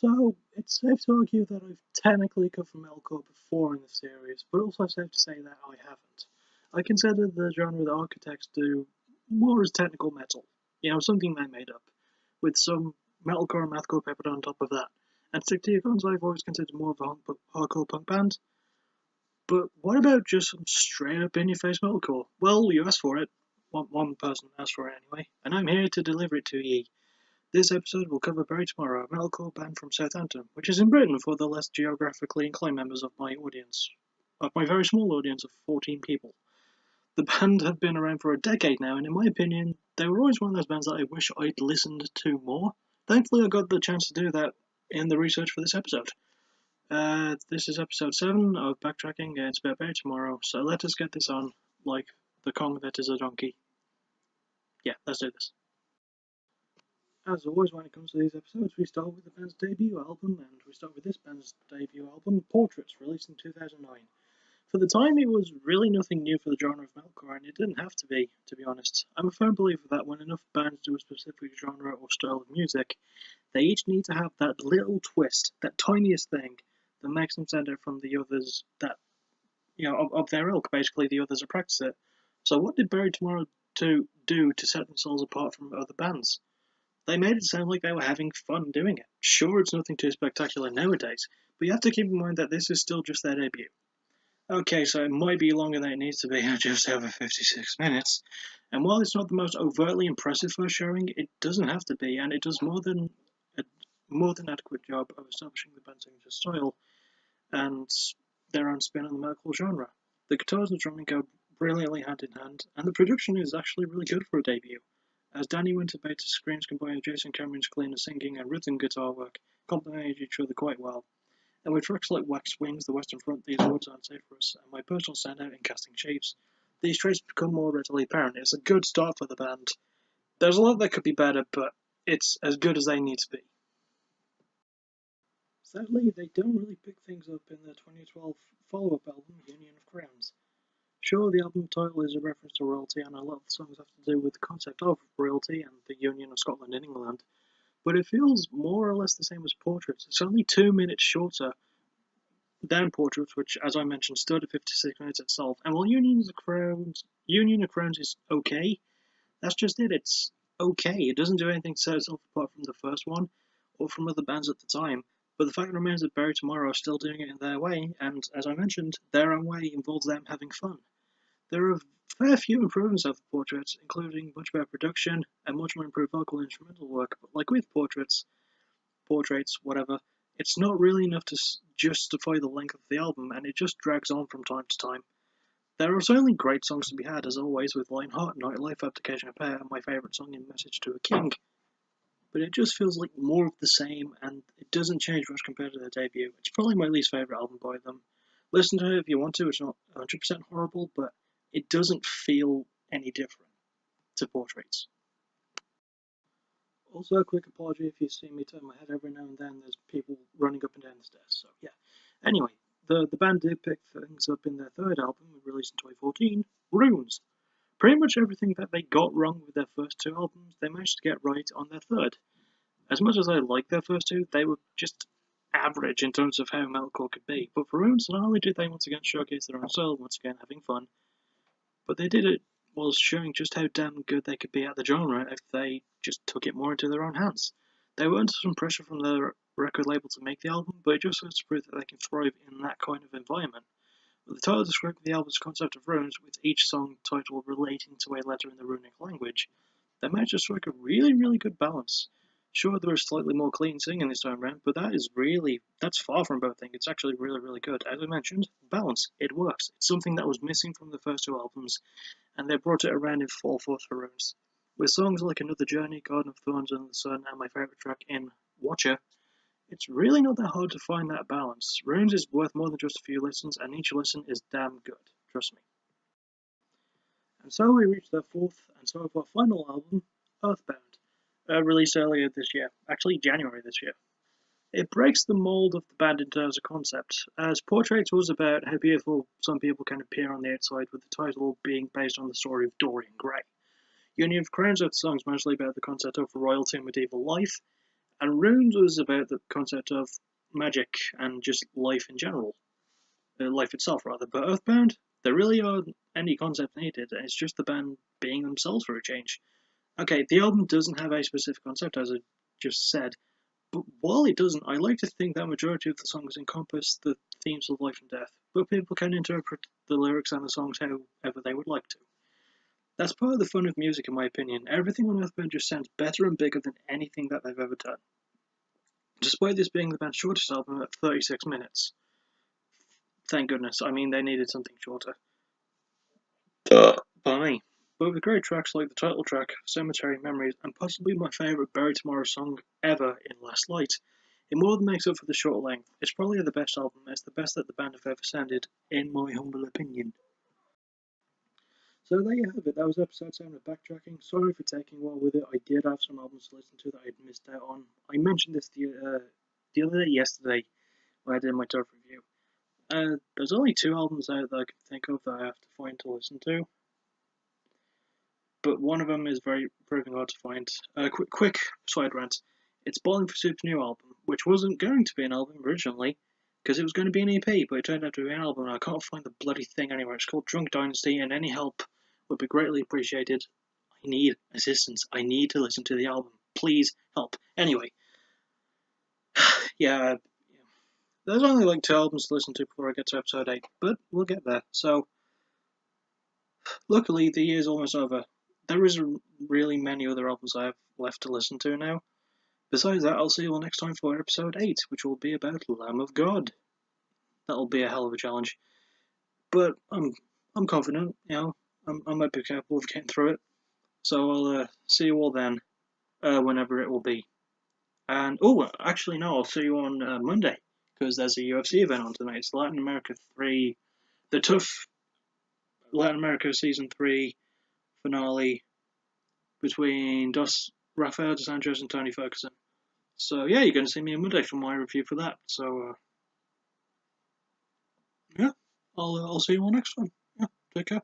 So, it's safe to argue that I've technically covered metalcore before in the series, but also safe to say that I haven't. I consider the genre that architects do more as technical metal, something they made up, with some metalcore and mathcore peppered on top of that. And stick to your guns, I've always considered more of a hardcore punk band. But what about just some straight up in your face metalcore? Well, you asked for it. One person asked for it anyway, and I'm here to deliver it to ye. This episode will cover Bury Tomorrow, a metalcore band from Southampton, which is in Britain for the less geographically inclined members of my audience, of my very small audience of 14 people. The band have been around for a decade now, and in my opinion, they were always one of those bands that I wish I'd listened to more. Thankfully, I got the chance to do that in the research for this episode. This is episode 7 of Backtracking, and it's about Bury Tomorrow, so let us get this on, like the Kong that is a donkey. Yeah, let's do this. As always, when it comes to these episodes, we start with the band's debut album, and we start with this band's debut album, Portraits, released in 2009. For the time, it was really nothing new for the genre of metalcore, and it didn't have to be honest. I'm a firm believer that when enough bands do a specific genre or style of music, they each need to have that little twist, that tiniest thing, that makes them stand out from the others that, of their ilk, basically, the others that practice it. So what did Bury Tomorrow do to set themselves apart from other bands? They made it sound like they were having fun doing it. Sure, it's nothing too spectacular nowadays, but you have to keep in mind that this is still just their debut. Okay, so it might be longer than it needs to be, just over 56 minutes. And while it's not the most overtly impressive first showing, it doesn't have to be, and it does more than adequate job of establishing the band's signature style and their own spin on the metalcore genre. The guitars and drumming go brilliantly hand in hand, and the production is actually really good for a debut, as Danny Winterbates' screams combine with Jason Cameron's cleaner singing and rhythm guitar work, complementing each other quite well. And with tracks like Wax Wings, The Western Front, These Words Aren't Safe for Us, and my personal standout in Casting Shapes, these traits become more readily apparent. It's a good start for the band. There's a lot that could be better, but it's as good as they need to be. Sadly, they don't really pick things up in their 2012 follow-up album, Union of Crowns. Sure, the album title is a reference to royalty, and a lot of the songs have to do with the concept of royalty and the Union of Scotland and England, but it feels more or less the same as Portraits. It's only 2 minutes shorter than Portraits, which, as I mentioned, stood at 56 minutes itself, and while Union of Crowns is okay, that's just it, it's okay. It doesn't do anything to set itself apart from the first one, or from other bands at the time, but the fact remains that Bury Tomorrow are still doing it in their way, and, as I mentioned, their own way involves them having fun. There are a fair few improvements over Portraits, including much better production and much more improved vocal and instrumental work, but like with Portraits, whatever, it's not really enough to justify the length of the album, and it just drags on from time to time. There are certainly great songs to be had, as always, with Lionheart, Nightlife, Abdication of Power, and my favourite song in Message to a King, but it just feels like more of the same, and it doesn't change much compared to their debut. It's probably my least favourite album by them. Listen to it if you want to, it's not 100% horrible, but it doesn't feel any different to Portraits. Also, a quick apology if you see me turn my head every now and then, there's people running up and down the stairs, so yeah. Anyway, the band did pick things up in their third album, released in 2014, Runes. Pretty much everything that they got wrong with their first two albums, they managed to get right on their third. As much as I liked their first two, they were just average in terms of how metalcore could be. But for Runes, not only did they once again showcase their own style, once again having fun, but they did it while showing just how damn good they could be at the genre if they just took it more into their own hands. They were under some pressure from their record label to make the album, but it just goes to prove that they can thrive in that kind of environment. With the title describing the album's concept of runes, with each song title relating to a letter in the runic language, they managed to strike a really, really good balance. Sure, there was slightly more clean singing this time around, but that's far from both things. It's actually really, really good. As I mentioned, balance, it works. It's something that was missing from the first two albums, and they brought it around in full force for Runes. With songs like Another Journey, Garden of Thorns and the Sun, and my favourite track in Watcher, it's really not that hard to find that balance. Runes is worth more than just a few listens, and each listen is damn good, trust me. And so we reach their fourth and so far final album, Earthbound, released earlier this year, actually January this year. It breaks the mold of the band in terms of concept, as Portraits was about how beautiful some people can appear on the outside, with the title being based on the story of Dorian Gray. Union of Crowns are songs mostly about the concept of royalty and medieval life, And Runes was about the concept of magic and just life in general, life itself rather. But Earthbound, there really aren't any concept needed. It's just the band being themselves for a change. Okay, the album doesn't have a specific concept, as I just said, but while it doesn't, I like to think that majority of the songs encompass the themes of life and death, but people can interpret the lyrics and the songs however they would like to. That's part of the fun of music, in my opinion. Everything on Earthbound just sounds better and bigger than anything that they've ever done. Despite this being the band's shortest album at 36 minutes. Thank goodness, I mean, they needed something shorter. By me. But with great tracks like the title track, Cemetery Memories, and possibly my favourite Bury Tomorrow song ever in Last Light, it more than makes up for the short length. It's probably the best album, it's the best that the band have ever sounded, in my humble opinion. So there you have it, that was episode 7 of Backtracking. Sorry for taking a while with it, I did have some albums to listen to that I'd missed out on. I mentioned this the other day, yesterday, when I did my Turf review. There's only 2 albums out that I can think of that I have to find to listen to, but one of them is very proving hard to find. Quick side rant. It's Bowling for Soup's new album, which wasn't going to be an album originally, because it was going to be an EP, but it turned out to be an album, and I can't find the bloody thing anywhere. It's called Drunk Dynasty, and any help would be greatly appreciated. I need assistance. I need to listen to the album. Please help. Anyway, yeah, there's only like 2 albums to listen to before I get to episode 8, but we'll get there. So, luckily, the year's almost over. There isn't really many other albums I have left to listen to now. Besides that, I'll see you all next time for episode 8, which will be about Lamb of God. That'll be a hell of a challenge. But I'm confident, you know, I might be capable of getting through it. So I'll see you all then, whenever it will be. And, oh, actually no, I'll see you on Monday, because there's a UFC event on tonight. It's Latin America 3, the tough Latin America Season 3 finale between Rafael dos Anjos and Tony Ferguson. So yeah, you're going to see me on Monday for my review for that. So yeah, I'll see you all next time. Yeah, take care.